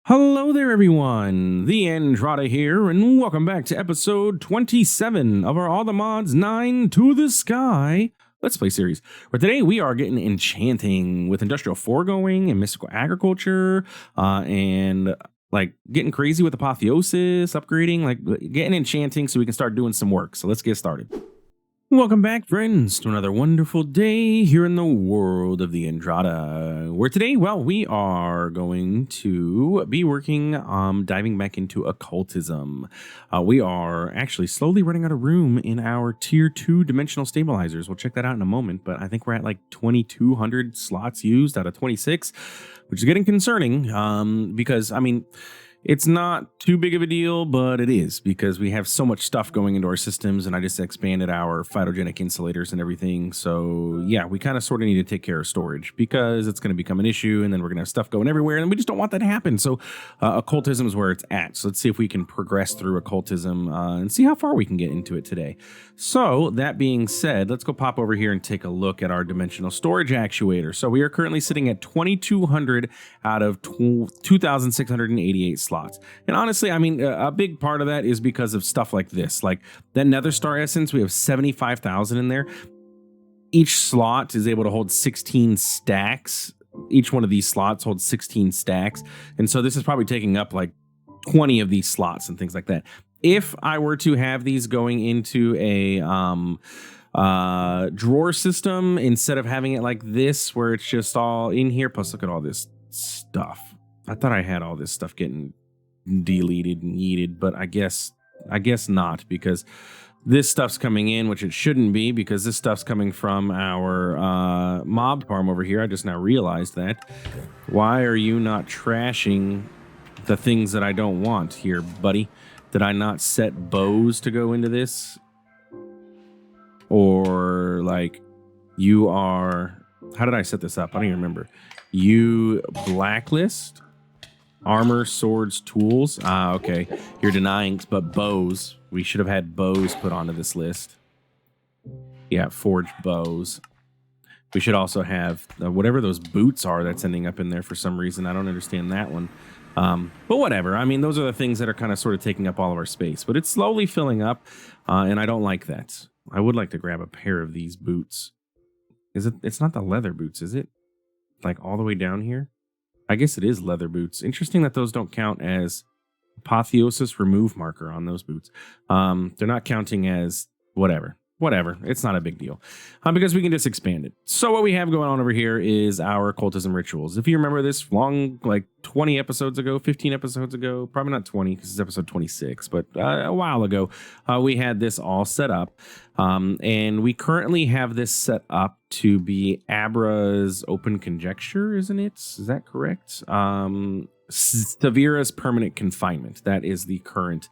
Hello there, everyone. TheAndrata here, and welcome back to episode 27 of our All the Mods 9 to the Sky Let's Play series, where today we are getting enchanting with industrial foregoing and mystical agriculture, and like getting crazy with apotheosis, upgrading, like getting enchanting so we can start doing some work. So let's get started. Welcome back, friends, to another wonderful day here in the world of TheAndrata. Where today, well, we are going to be working, diving back into occultism. We are actually slowly running out of room in our tier 2 dimensional stabilizers. We'll check that out in a moment, but I think we're at like 2,200 slots used out of 26, which is getting concerning, because, I mean, it's not too big of a deal, but it is because we have so much stuff going into our systems, and I just expanded our phytogenic insulators and everything. So yeah, we kind of sort of need to take care of storage because it's going to become an issue, and then we're going to have stuff going everywhere, and we just don't want that to happen. So occultism is where it's at. So let's see if we can progress through occultism and see how far we can get into it today. So that being said, let's go pop over here and take a look at our dimensional storage actuator. So we are currently sitting at 2,200 out of 2,688 slots. And honestly, I mean, a big part of that is because of stuff like this, like that Nether Star Essence. We have 75,000 in there. Each slot is able to hold 16 stacks. Each one of these slots holds 16 stacks. And so this is probably taking up like 20 of these slots and things like that. If I were to have these going into a drawer system instead of having it like this, where it's just all in here, plus look at all this stuff. I thought I had all this stuff getting deleted and yeeted, but I guess not, because this stuff's coming in, which it shouldn't be, because this stuff's coming from our mob farm over here. I just now realized that. Why are you not trashing the things that I don't want here, buddy? Did I not set bows to go into this? Or like you are, how did I set this up? I don't even remember. You blacklist armor, swords, tools. Okay. You're denying, but bows. We should have had bows put onto this list. Yeah, forged bows. We should also have whatever those boots are that's ending up in there for some reason. I don't understand that one. But whatever. I mean, those are the things that are kind of sort of taking up all of our space. But it's slowly filling up, and I don't like that. I would like to grab a pair of these boots. It's not the leather boots, is it? Like all the way down here? I guess it is leather boots. Interesting that those don't count as apotheosis remove marker on those boots. They're not counting as whatever. It's not a big deal, because we can just expand it. So what we have going on over here is our occultism rituals. If you remember this long, like 20 episodes ago, 15 episodes ago, probably not 20 because it's episode 26, but a while ago, we had this all set up. And we currently have this set up to be Abra's open conjecture, isn't it? Is that correct? Severa's permanent confinement. That is the current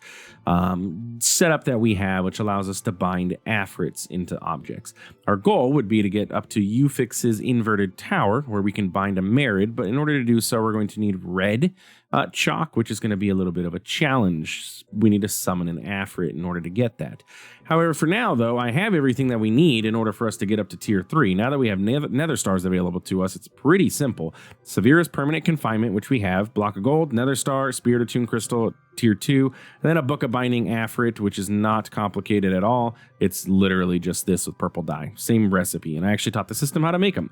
setup that we have, which allows us to bind afrits into objects. Our goal would be to get up to Ufix's inverted tower, where we can bind a merid, but in order to do so, we're going to need red chalk, which is going to be a little bit of a challenge. We need to summon an afrit in order to get that. However, for now, though, I have everything that we need in order for us to get up to tier 3. Now that we have nether stars available to us, it's pretty simple. Severa's permanent confinement, which we have, block of gold, nether star, spirit attuned crystal, tier 2, and then a book of binding afrit, which is not complicated at all. It's literally just this with purple dye. Same recipe, and I actually taught the system how to make them.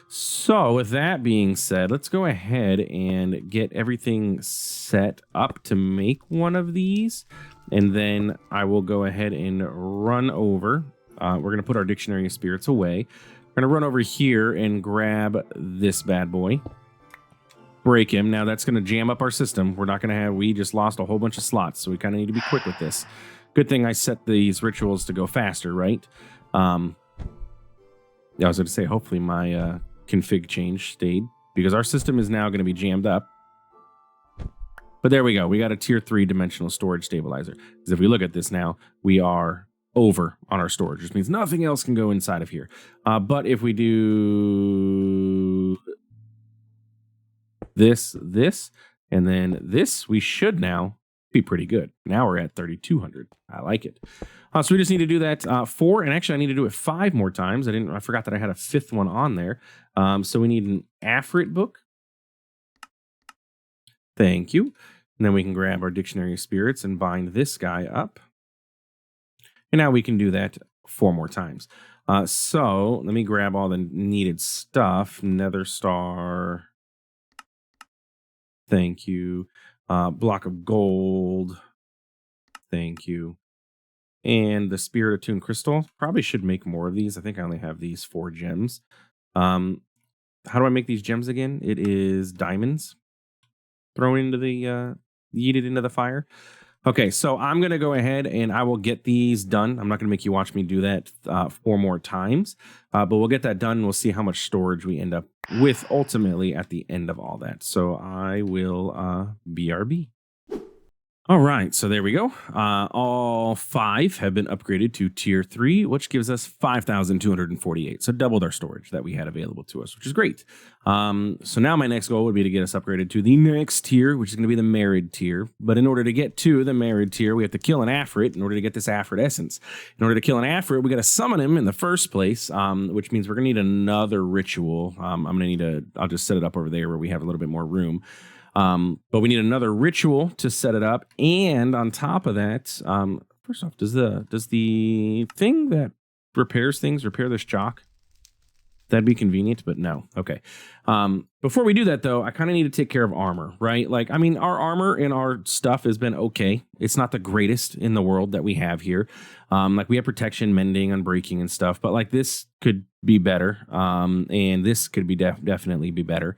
So with that being said, let's go ahead and get everything set up to make one of these. And then I will go ahead and run over. We're going to put our Dictionary of Spirits away. We're going to run over here and grab this bad boy. Break him. Now that's going to jam up our system. We're not going to have, we just lost a whole bunch of slots. So we kind of need to be quick with this. Good thing I set these rituals to go faster, right? I was going to say, hopefully my config change stayed, because our system is now going to be jammed up. But there we go. We got a tier 3 dimensional storage stabilizer. Because if we look at this now, we are over on our storage, which means nothing else can go inside of here. But if we do this, and then this, we should now be pretty good. Now we're at 3,200. I like it. So we just need to do that 4, and actually I need to do it 5 more times. I forgot that I had a 5th one on there. So we need an Afrit book. Thank you. And then we can grab our Dictionary of Spirits and bind this guy up. And now we can do that 4 more times. So let me grab all the needed stuff. Nether Star. Thank you. Block of gold. Thank you. And the Spirit Attuned Crystal. Probably should make more of these. I think I only have these 4 gems. How do I make these gems again? It is diamonds thrown into the yeeted into the fire. Okay, so I'm gonna go ahead and I will get these done. I'm not gonna make you watch me do that 4 more times, but we'll get that done. We'll see how much storage we end up with ultimately at the end of all that. So I will BRB. All right, so there we go. All 5 have been upgraded to tier 3, which gives us 5,248. So doubled our storage that we had available to us, which is great. So now my next goal would be to get us upgraded to the next tier, which is going to be the Married tier. But in order to get to the Married tier, we have to kill an Afrit in order to get this Afrit essence. In order to kill an Afrit, we got to summon him in the first place, which means we're going to need another ritual. I'm going to need I'll just set it up over there where we have a little bit more room. But we need another ritual to set it up, and on top of that, first off, does the thing that repairs things repair this chalk? That'd be convenient, but no. Okay. Before we do that, though, I kind of need to take care of armor, right? Like, I mean, our armor and our stuff has been okay. It's not the greatest in the world that we have here. Like, we have protection, mending, unbreaking, and stuff, but like this could be better, and this could be definitely be better.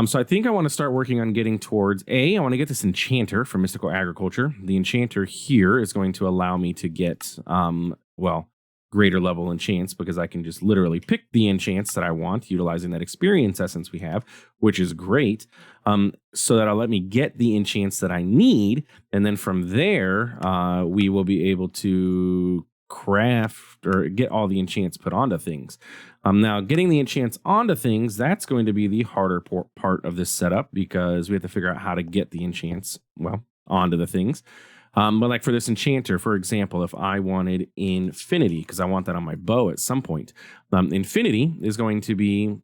So I think I want to start working on getting towards I want to get this enchanter from Mystical Agriculture. The enchanter here is going to allow me to get, greater level enchants because I can just literally pick the enchants that I want utilizing that experience essence we have, which is great. So that'll let me get the enchants that I need. And then from there, we will be able to craft or get all the enchants put onto things. Now, getting the enchants onto things, that's going to be the harder part of this setup because we have to figure out how to get the enchants, onto the things. But like for this enchanter, for example, if I wanted infinity, because I want that on my bow at some point, infinity is going to be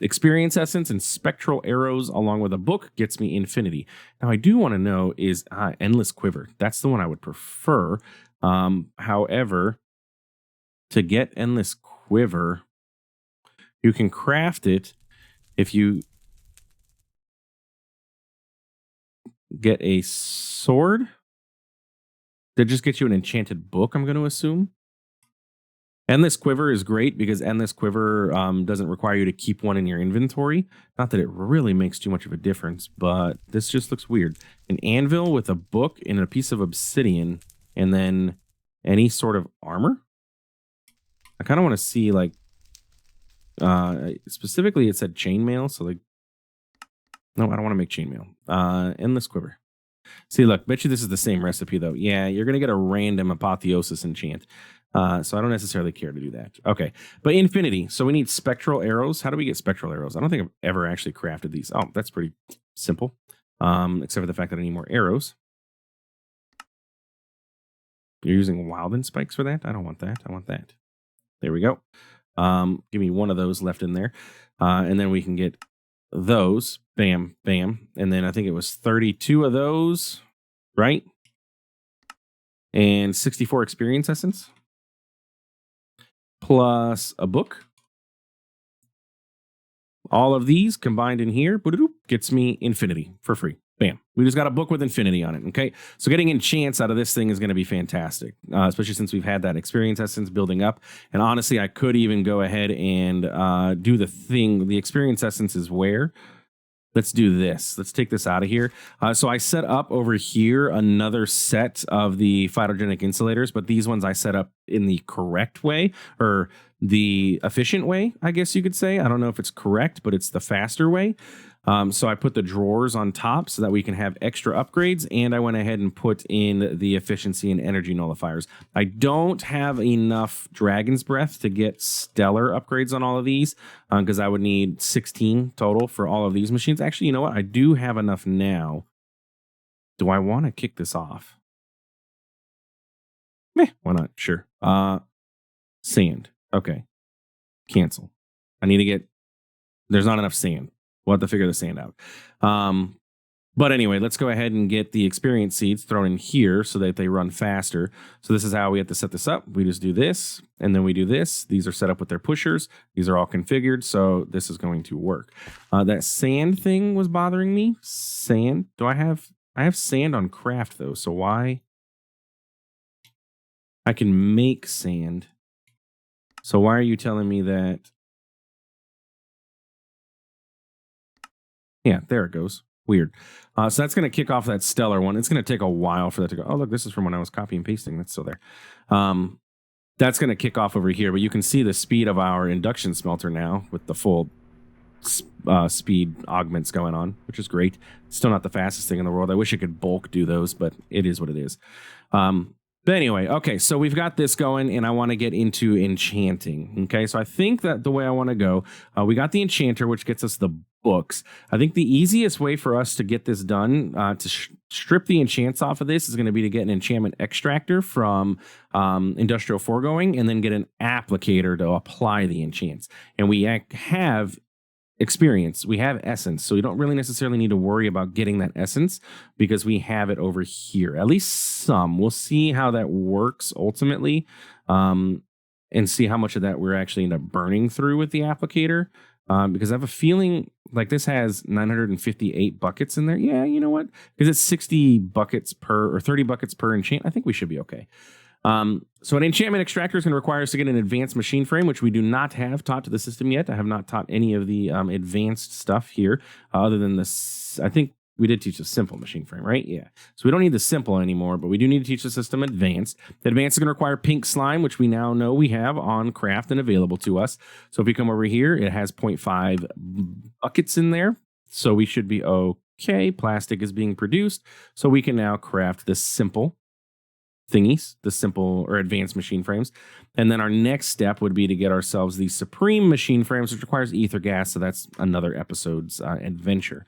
experience essence and spectral arrows along with a book gets me infinity. Now, I do want to know is endless quiver. That's the one I would prefer. However, to get endless quiver, you can craft it if you get a sword that just gets you an enchanted book, I'm going to assume. Endless quiver is great because endless quiver doesn't require you to keep one in your inventory. Not that it really makes too much of a difference, but this just looks weird. An anvil with a book and a piece of obsidian and then any sort of armor. I kind of want to see like specifically it said chainmail, so like no, I don't want to make chainmail. Endless quiver. See, look, bet you this is the same recipe though. Yeah, you're gonna get a random apotheosis enchant. So I don't necessarily care to do that. Okay, but infinity. So we need spectral arrows. How do we get spectral arrows? I don't think I've ever actually crafted these. Oh, that's pretty simple. Except for the fact that I need more arrows. You're using Wilden spikes for that? I don't want that. I want that. There we go. Give me one of those left in there. And then we can get those. Bam, bam. And then I think it was 32 of those, right? And 64 experience essence. Plus a book. All of these combined in here gets me infinity for free. Bam. We just got a book with infinity on it. Okay. So getting enchants out of this thing is going to be fantastic, especially since we've had that experience essence building up. And honestly, I could even go ahead and do the thing. The experience essence is where. Let's do this. Let's take this out of here. So I set up over here another set of the phytogenic insulators, but these ones I set up in the correct way or the efficient way, I guess you could say. I don't know if it's correct, but it's the faster way. So I put the drawers on top so that we can have extra upgrades, and I went ahead and put in the efficiency and energy nullifiers. I don't have enough Dragon's Breath to get stellar upgrades on all of these because I would need 16 total for all of these machines. Actually, you know what? I do have enough now. Do I want to kick this off? Why not? Sure. Sand. Okay. Cancel. I need to get... There's not enough sand. We'll have to figure the sand out. But anyway, let's go ahead and get the experience seeds thrown in here so that they run faster. So this is how we have to set this up. We just do this, and then we do this. These are set up with their pushers. These are all configured, so this is going to work. That sand thing was bothering me. Sand? I have sand on craft, though, so why? I can make sand. So why are you telling me that? Yeah, there it goes. Weird. So that's going to kick off that stellar one. It's going to take a while for that to go. Oh, look, this is from when I was copying and pasting. That's still there. That's going to kick off over here, but you can see the speed of our induction smelter now with the full speed augments going on, which is great. Still not the fastest thing in the world. I wish I could bulk do those, but it is what it is. But anyway, okay, so we've got this going, and I want to get into enchanting. Okay, so I think that the way I want to go, we got the enchanter, which gets us the books. I think the easiest way for us to get this done, to strip the enchants off of this, is going to be to get an enchantment extractor from industrial foregoing, and then get an applicator to apply the enchants. And we have experience, we have essence, so we don't really necessarily need to worry about getting that essence because we have it over here, at least some. We'll see how that works ultimately, and see how much of that we're actually end up burning through with the applicator, because I have a feeling like this has 958 buckets in there. Yeah, you know what, because it's 60 buckets per, or 30 buckets per enchant. I think we should be okay. So an enchantment extractor is going to require us to get an advanced machine frame, which we do not have taught to the system yet. I have not taught any of the advanced stuff here, other than this. I think we did teach a simple machine frame, right? Yeah. So we don't need the simple anymore, but we do need to teach the system advanced. The advanced is going to require pink slime, which we now know we have on craft and available to us. So if we come over here, it has 0.5 buckets in there. So we should be okay. Plastic is being produced. So we can now craft this simple thingies, the simple or advanced machine frames. And then our next step would be to get ourselves the supreme machine frames, which requires ether gas. So that's another episode's adventure.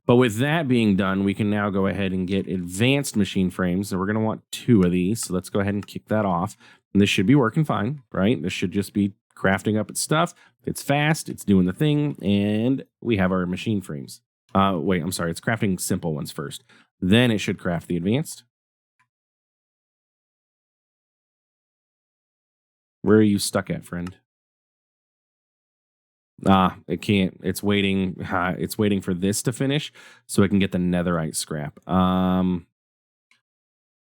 But with that being done, we can now go ahead and get advanced machine frames. And we're going to want 2 of these. So let's go ahead and kick that off. And this should be working fine, right? This should just be crafting up its stuff. It's fast. It's doing the thing. And we have our machine frames. Wait, I'm sorry. It's crafting simple ones first. Then it should craft the advanced. Where are you stuck at, friend? It can't. It's waiting. It's waiting for this to finish so it can get the netherite scrap.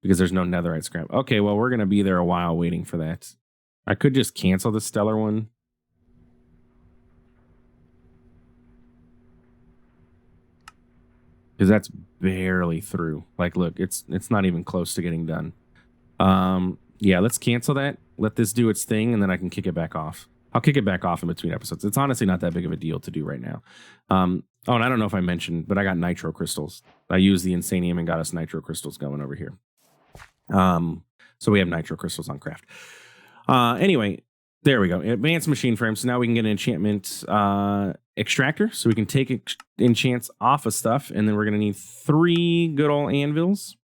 Because there's no netherite scrap. Okay, well, we're going to be there a while waiting for that. I could just cancel the stellar one. Because that's barely through. Like, look, it's not even close to getting done. Yeah, let's cancel that. Let this do its thing, and then I can kick it back off. I'll kick it back off in between episodes. It's honestly not that big of a deal to do right now. Oh, and I don't know if I mentioned, but I got nitro crystals. I used the Insanium and got us nitro crystals going over here. So we have nitro crystals on craft. Anyway, there we go. Advanced machine frame. So now we can get an enchantment extractor. So we can take enchants off of stuff, and then we're going to need 3 good old anvils,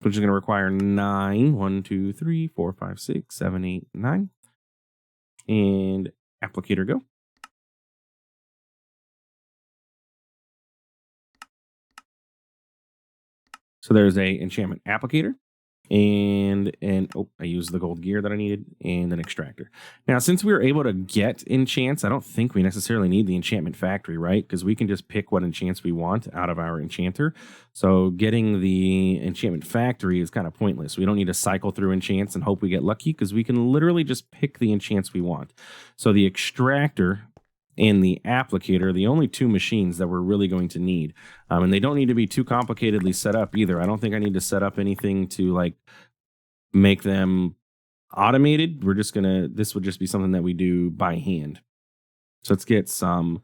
which is going to require 9. 1, 2, 3, 4, 5, 6, 7, 8, 9. And applicator go. So there's a enchantment applicator. And I used the gold gear that I needed, and an extractor. Now, since we were able to get enchants, I don't think we necessarily need the enchantment factory, right? Because we can just pick what enchants we want out of our enchanter. So getting the enchantment factory is kind of pointless. We don't need to cycle through enchants and hope we get lucky, because we can literally just pick the enchants we want. So the extractor and the applicator are the only 2 machines that we're really going to need. And they don't need to be too complicatedly set up either. I don't think I need to set up anything to like make them automated. We're just gonna, this would just be something that we do by hand. So let's get some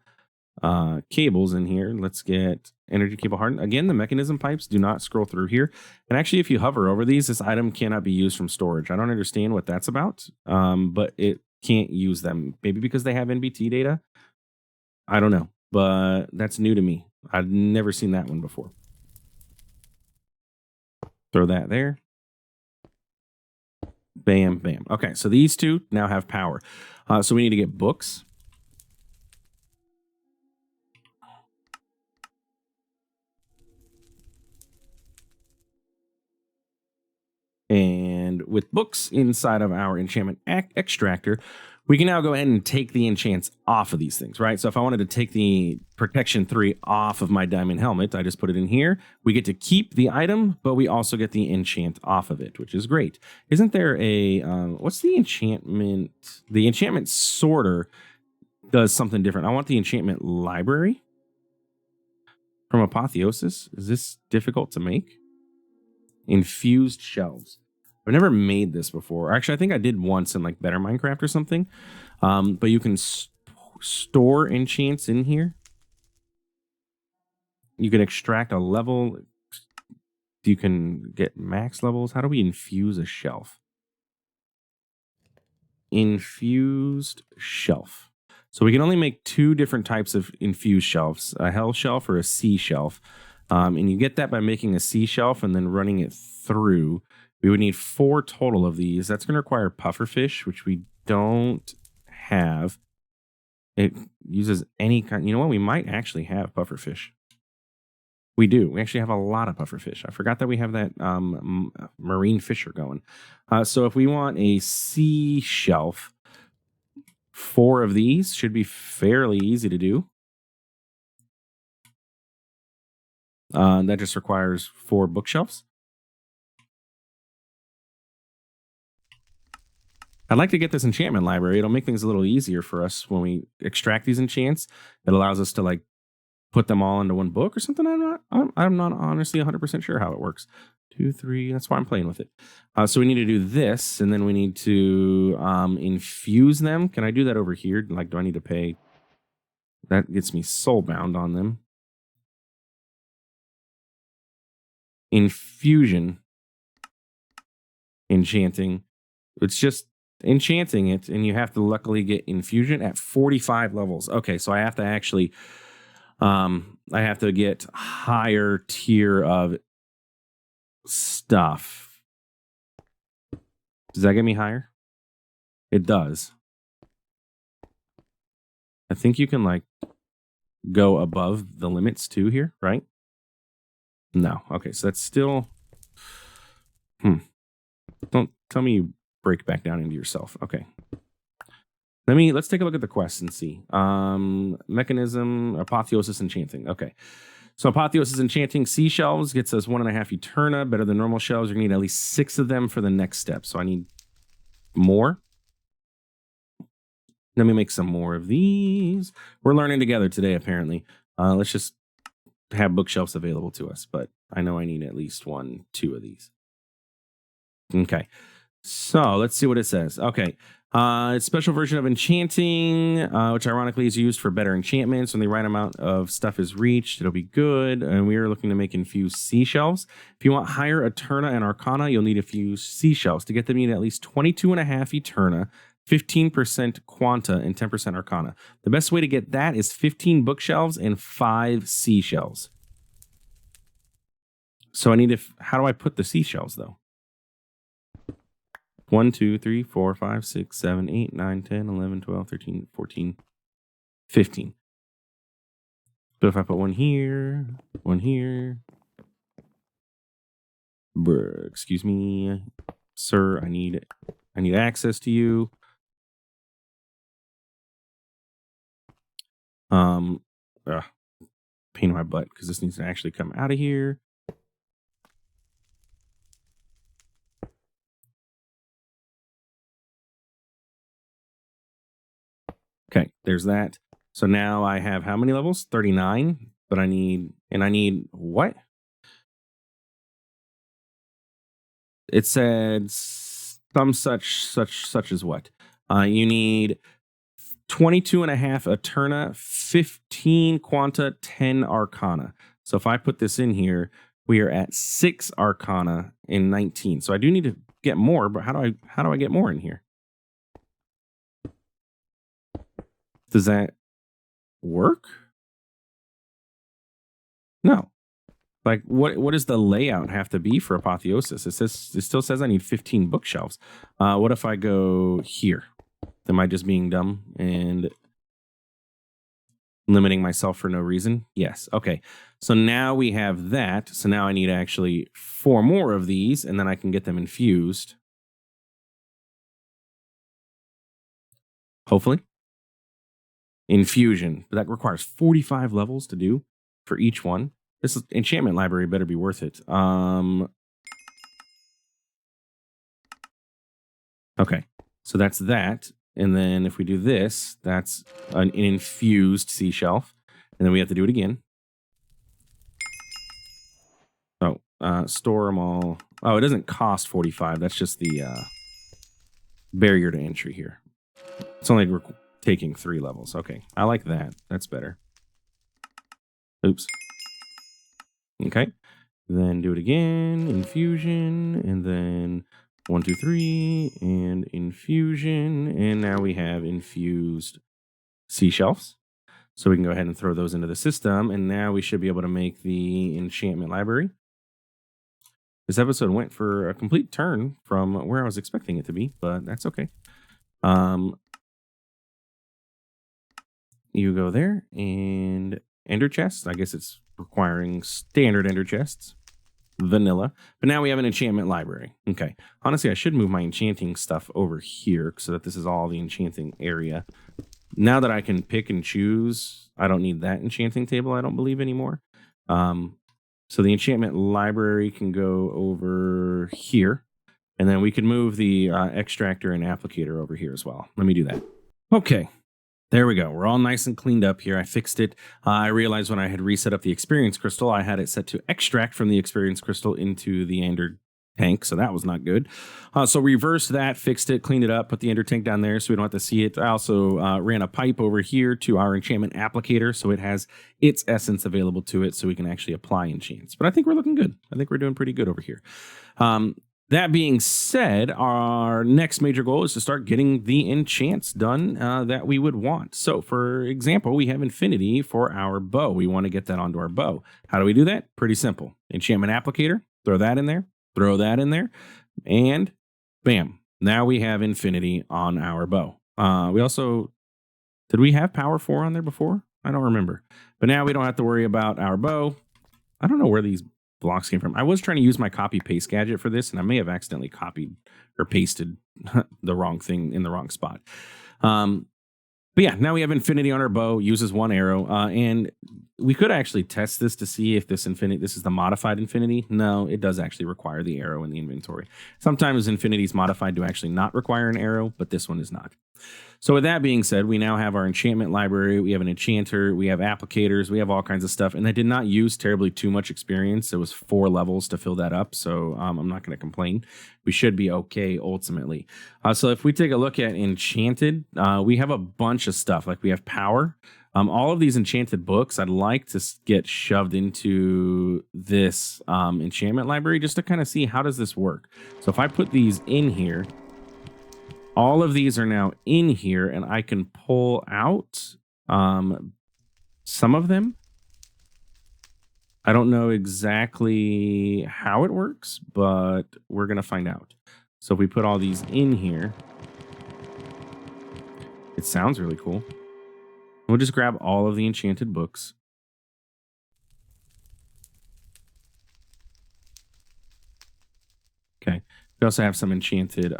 cables in here. Let's get energy cable hardened. Again, the mechanism pipes do not scroll through here. And actually, if you hover over these, this item cannot be used from storage. I don't understand what that's about, but it can't use them. Maybe because they have NBT data. I don't know, but that's new to me. I've never seen that one before. Throw that there. Bam, bam. Okay, so these 2 now have power. So we need to get books. with books inside of our enchantment extractor, we can now go ahead and take the enchants off of these things, right? So if I wanted to take the protection 3 off of my diamond helmet, I just put it in here. We get to keep the item, but we also get the enchant off of it, which is great. Isn't there a, what's the enchantment? The enchantment sorter does something different. I want the enchantment library from Apotheosis. Is this difficult to make? Infused shelves. I've never made this before. Actually, I think I did once in like Better Minecraft or something. But you can store enchants in here. You can extract a level. You can get max levels. How do we infuse a shelf? Infused shelf. So we can only make 2 different types of infused shelves, a hell shelf or a sea shelf. And you get that by making a sea shelf and then running it through. We would need 4 total of these. That's going to require pufferfish, which we don't have. It uses any kind. You know what? We might actually have pufferfish. We do. We actually have a lot of pufferfish. I forgot that we have that marine fisher going. So if we want a sea shelf, 4 of these should be fairly easy to do. That just requires 4 bookshelves. I'd like to get this enchantment library. It'll make things a little easier for us when we extract these enchants. It allows us to like put them all into one book or something. I'm not honestly 100% sure how it works. 2, 3. That's why I'm playing with it. So we need to do this, and then we need to infuse them. Can I do that over here? Like, do I need to pay? That gets me soulbound on them. Infusion. Enchanting. It's just enchanting it, and you have to luckily get infusion at 45 levels. Okay, so I have to actually I have to get higher tier of stuff. Does that get me higher? It does. I think you can like go above the limits too here, right? No. Okay, so that's still Don't tell me you break back down into yourself. Okay. Let's take a look at the quest and see. Mechanism, Apotheosis Enchanting. Okay. So Apotheosis Enchanting seashells gets us 1.5 Eterna, better than normal shells. You're gonna need at least 6 of them for the next step. So I need more. Let me make some more of these. We're learning together today, apparently. Let's just have bookshelves available to us, but I know I need at least 1, 2 of these. Okay. So let's see what it says. Okay. It's a special version of enchanting, which ironically is used for better enchantments. When the right amount of stuff is reached, it'll be good. And we are looking to make infused seashells. If you want higher Eterna and Arcana, you'll need infused seashells. To get them, you need at least 22.5 Eterna, 15% Quanta, and 10% Arcana. The best way to get that is 15 bookshelves and 5 seashells. So I need to, how do I put the seashells though? 1, 2, 3, 4, 5, 6, 7, 8, 9, 10, 11, 12, 13, 14, 15. But if I put one here, excuse me, sir, I need access to you. Pain in my butt because this needs to actually come out of here. Okay, there's that. So now I have how many levels? 39. But I need what? It said some such as what? You need 22.5 Eterna, 15 Quanta, 10 Arcana. So if I put this in here, we are at 6 Arcana in 19. So I do need to get more, but how do I get more in here? Does that work? No. Like what does the layout have to be for Apotheosis? It still says I need 15 bookshelves. What if I go here? Am I just being dumb and limiting myself for no reason? Yes. Okay. So now we have that. So now I need actually 4 more of these, and then I can get them infused. hopefully. Infusion, but that requires 45 levels to do for each one. This enchantment library better be worth it. Okay, so that's that. And then if we do this, that's an infused sea shelf. And then we have to do it again. Oh, store them all. Oh, it doesn't cost 45. That's just the barrier to entry here. It's only taking 3 levels. Okay, I like that. That's better. Oops. Okay, then do it again. Infusion, and then 1, 2, 3, and infusion. And now we have infused sea shelves. So we can go ahead and throw those into the system. And now we should be able to make the enchantment library. This episode went for a complete turn from where I was expecting it to be, but that's okay. You go there, and ender chests. I guess it's requiring standard ender chests. Vanilla. But now we have an enchantment library. Okay. Honestly, I should move my enchanting stuff over here so that this is all the enchanting area. Now that I can pick and choose, I don't need that enchanting table, I don't believe, anymore. So the enchantment library can go over here. And then we can move the extractor and applicator over here as well. Let me do that. Okay. There we go. We're all nice and cleaned up here. I fixed it. I realized when I had reset up the experience crystal, I had it set to extract from the experience crystal into the ender tank, so that was not good. So reversed that, fixed it, cleaned it up, put the ender tank down there so we don't have to see it. I also ran a pipe over here to our enchantment applicator so it has its essence available to it so we can actually apply enchants. But I think we're looking good. I think we're doing pretty good over here. That being said, our next major goal is to start getting the enchants done that we would want. So, for example, we have infinity for our bow. We want to get that onto our bow. How do we do that? Pretty simple. Enchantment applicator, throw that in there, throw that in there, and bam. Now we have infinity on our bow. We also, did we have power 4 on there before? I don't remember. But now we don't have to worry about our bow. I don't know where these blocks came from. I was trying to use my copy paste gadget for this, and I may have accidentally copied or pasted the wrong thing in the wrong spot. But yeah, now we have infinity on our bow, uses 1 arrow, and we could actually test this to see if this is the modified infinity. No, it does actually require the arrow in the inventory. Sometimes infinity is modified to actually not require an arrow, but this one is not. So with that being said, we now have our enchantment library, we have an enchanter, we have applicators, we have all kinds of stuff, and I did not use terribly too much experience. It was 4 levels to fill that up, so I'm not going to complain. We should be okay ultimately. So if we take a look at enchanted, we have a bunch of stuff. Like we have power. All of these enchanted books, I'd like to get shoved into this enchantment library just to kind of see how does this work. So if I put these in here, all of these are now in here, and I can pull out some of them. I don't know exactly how it works, but we're going to find out. So if we put all these in here, it sounds really cool. We'll just grab all of the enchanted books. Okay. We also have some enchanted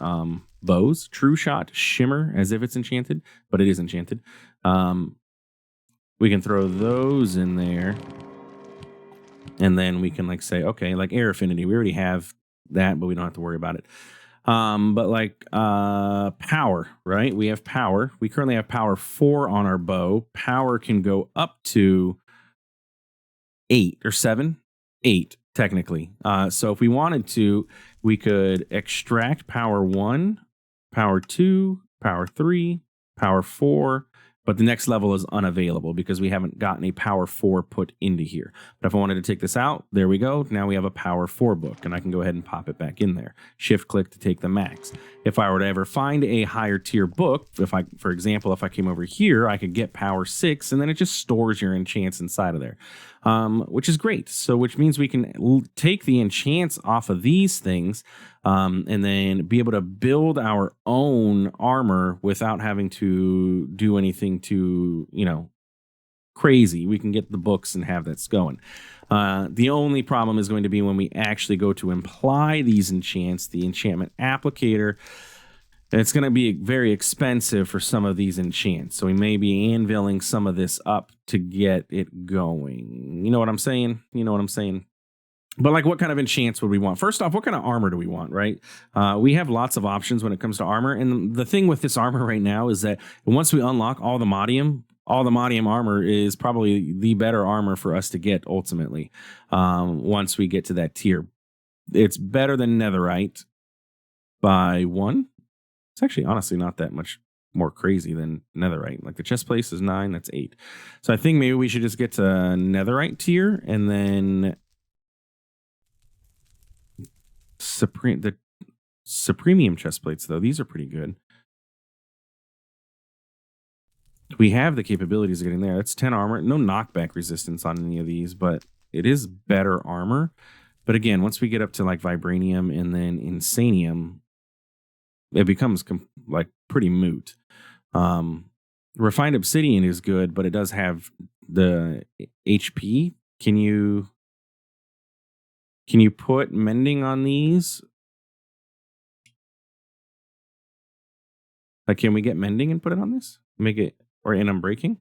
bows. True Shot, Shimmer, as if it's enchanted, but it is enchanted. We can throw those in there. And then we can say, okay, like Air Affinity. We already have that, but we don't have to worry about it. But like power, right? We have power. We currently have power 4 on our bow. Power can go up to 8 or 7. 8, technically. So if we wanted to, we could extract power 1, power 2, power 3, power 4, but the next level is unavailable because we haven't gotten a power 4 put into here. But if I wanted to take this out, there we go. Now we have a power 4 book, and I can go ahead and pop it back in there. Shift click to take the max. If I were to ever find a higher tier book, for example, if I came over here, I could get power 6, and then it just stores your enchants inside of there, which is great. So which means we can take the enchants off of these things and then be able to build our own armor without having to do anything too, crazy. We can get the books and have that's going. The only problem is going to be when we actually go to imply these enchants, the enchantment applicator it's going to be very expensive for some of these enchants. So we may be anviling some of this up to get it going. You know what I'm saying? You know what I'm saying? But like, what kind of enchants would we want? First off, what kind of armor do we want, right? We have lots of options when it comes to armor. And the thing with this armor right now is that once we unlock all the Modium armor is probably the better armor for us to get ultimately. Once we get to that tier, it's better than Netherite by 1. It's actually honestly not that much more crazy than Netherite. Like the chest plate is 9, that's 8. So I think maybe we should just get to Netherite tier and then the Supremium chest plates, though. These are pretty good. We have the capabilities of getting there. That's 10 armor. No knockback resistance on any of these, but it is better armor. But again, once we get up to like Vibranium and then Insanium, it becomes like pretty moot. Refined Obsidian is good, but it does have the HP. Can you put Mending on these? Like, can we get Mending and put it on this? Make it, or in Unbreaking?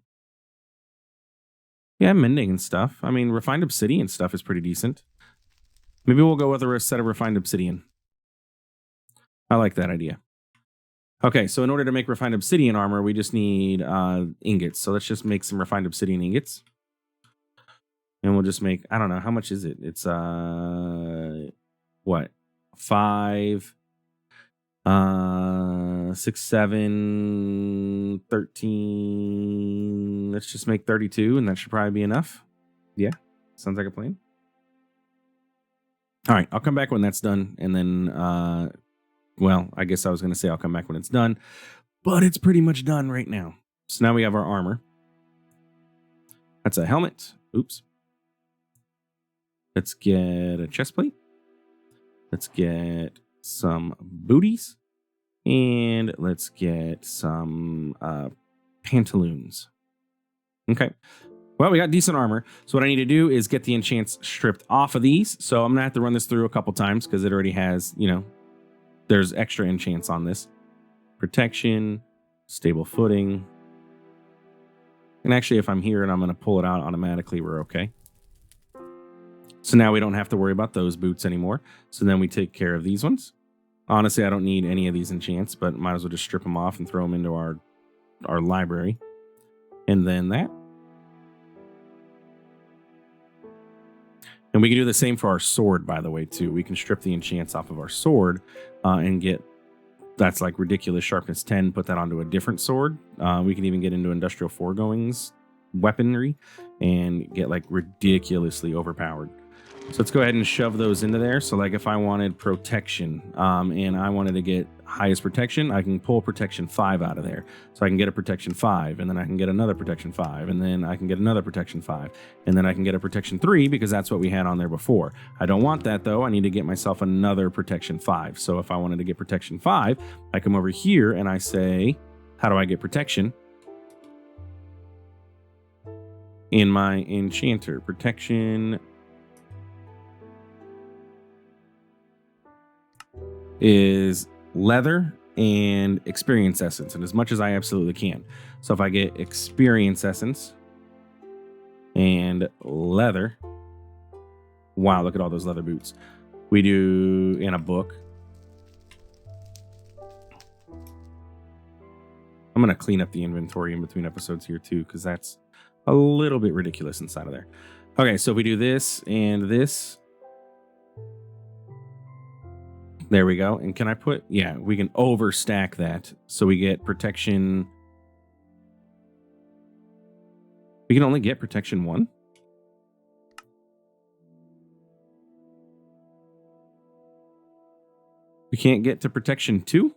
Yeah, Mending and stuff. I mean, Refined Obsidian stuff is pretty decent. Maybe we'll go with a set of Refined Obsidian. I like that idea. Okay, so in order to make Refined Obsidian armor, we just need ingots. So let's just make some Refined Obsidian ingots. And we'll just make, I don't know, how much is it? It's, what? 5, 6, 7, 13. Let's just make 32, and that should probably be enough. Yeah, sounds like a plan. All right, I'll come back when that's done, and then, well, I guess I was going to say I'll come back when it's done, but it's pretty much done right now. So now we have our armor. That's a helmet. Oops. Let's get a chest plate. Let's get some booties. And let's get some pantaloons. Okay. Well, we got decent armor. So what I need to do is get the enchants stripped off of these. So I'm going to have to run this through a couple times because it already has, you know, there's extra enchants on this. Protection, stable footing. And actually, if I'm here and I'm going to pull it out automatically, we're okay. So now we don't have to worry about those boots anymore. So then we take care of these ones. Honestly, I don't need any of these enchants, but might as well just strip them off and throw them into our library. And then that. And we can do the same for our sword, by the way, too. We can strip the enchants off of our sword and get, that's like ridiculous sharpness 10, put that onto a different sword. We can even get into industrial foregoings weaponry and get like ridiculously overpowered. So let's go ahead and shove those into there. So like if I wanted protection and I wanted to get highest protection, I can pull protection 5 out of there. So I can get a protection 5 and then I can get another protection 5 and then I can get another protection 5 and then I can get a protection 3 because that's what we had on there before. I don't want that though. I need to get myself another protection 5. So if I wanted to get protection 5, I come over here and I say, how do I get protection? In my enchanter, protection is leather and experience essence, and as much as I absolutely can. So if I get experience essence and leather, wow, look at all those leather boots. We do in a book. I'm going to clean up the inventory in between episodes here too, because that's a little bit ridiculous inside of there. Okay, so if we do this and this, there we go. And can I put, yeah, we can overstack that. So we get protection. We can only get protection 1. We can't get to protection 2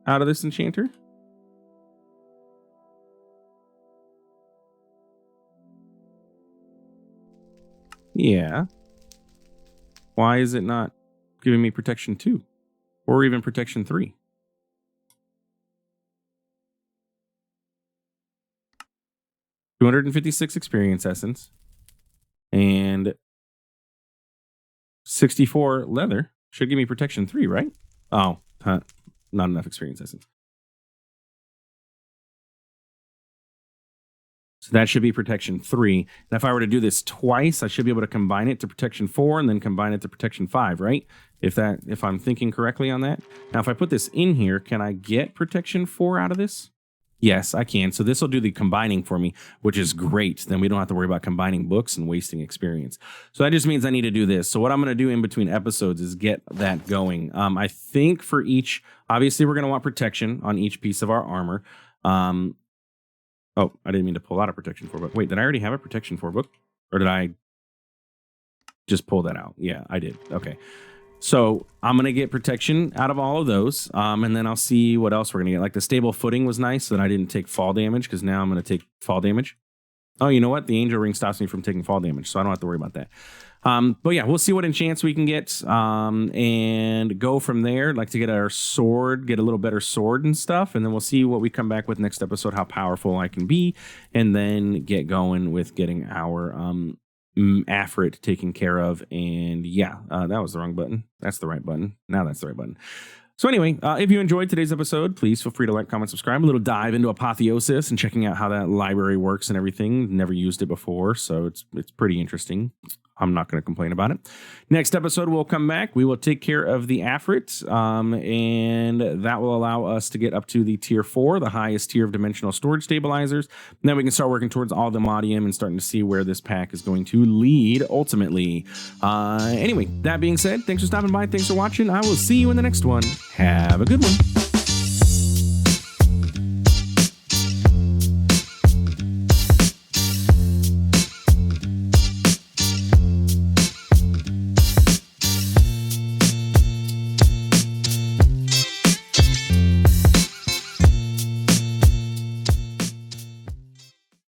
out of this enchanter. Yeah. Why is it not giving me protection 2? Or even protection 3. $256 experience essence. And 64 leather should give me protection 3, right? Oh, not enough experience essence. So that should be protection 3. And if I were to do this twice, I should be able to combine it to protection 4 and then combine it to protection 5, right? If I'm thinking correctly on that. Now, if I put this in here, can I get protection 4 out of this? Yes, I can. So this will do the combining for me, which is great. Then we don't have to worry about combining books and wasting experience. So that just means I need to do this. So what I'm going to do in between episodes is get that going. I think for each, obviously we're going to want protection on each piece of our armor. Oh, I didn't mean to pull out a protection 4 book. Wait, did I already have a protection 4 book? Or did I just pull that out? Yeah, I did. Okay. So I'm going to get protection out of all of those. And then I'll see what else we're going to get. Like the stable footing was nice so that I didn't take fall damage, because now I'm going to take fall damage. Oh, you know what? The angel ring stops me from taking fall damage, so I don't have to worry about that. But yeah, we'll see what enchants we can get and go from there. I'd like to get our sword, get a little better sword and stuff. And then we'll see what we come back with next episode, how powerful I can be. And then get going with getting our Afrit taken care of. And yeah, that was the wrong button. That's the right button. Now that's the right button. So anyway, if you enjoyed today's episode, please feel free to like, comment, subscribe. A little dive into Apotheosis and checking out how that library works and everything. Never used it before, so it's pretty interesting. I'm not going to complain about it. Next episode, we'll come back. We will take care of the Afrit, and that will allow us to get up to the tier 4, the highest tier of dimensional storage stabilizers. And then we can start working towards all the Modium and starting to see where this pack is going to lead ultimately. Anyway, that being said, thanks for stopping by. Thanks for watching. I will see you in the next one. Have a good one.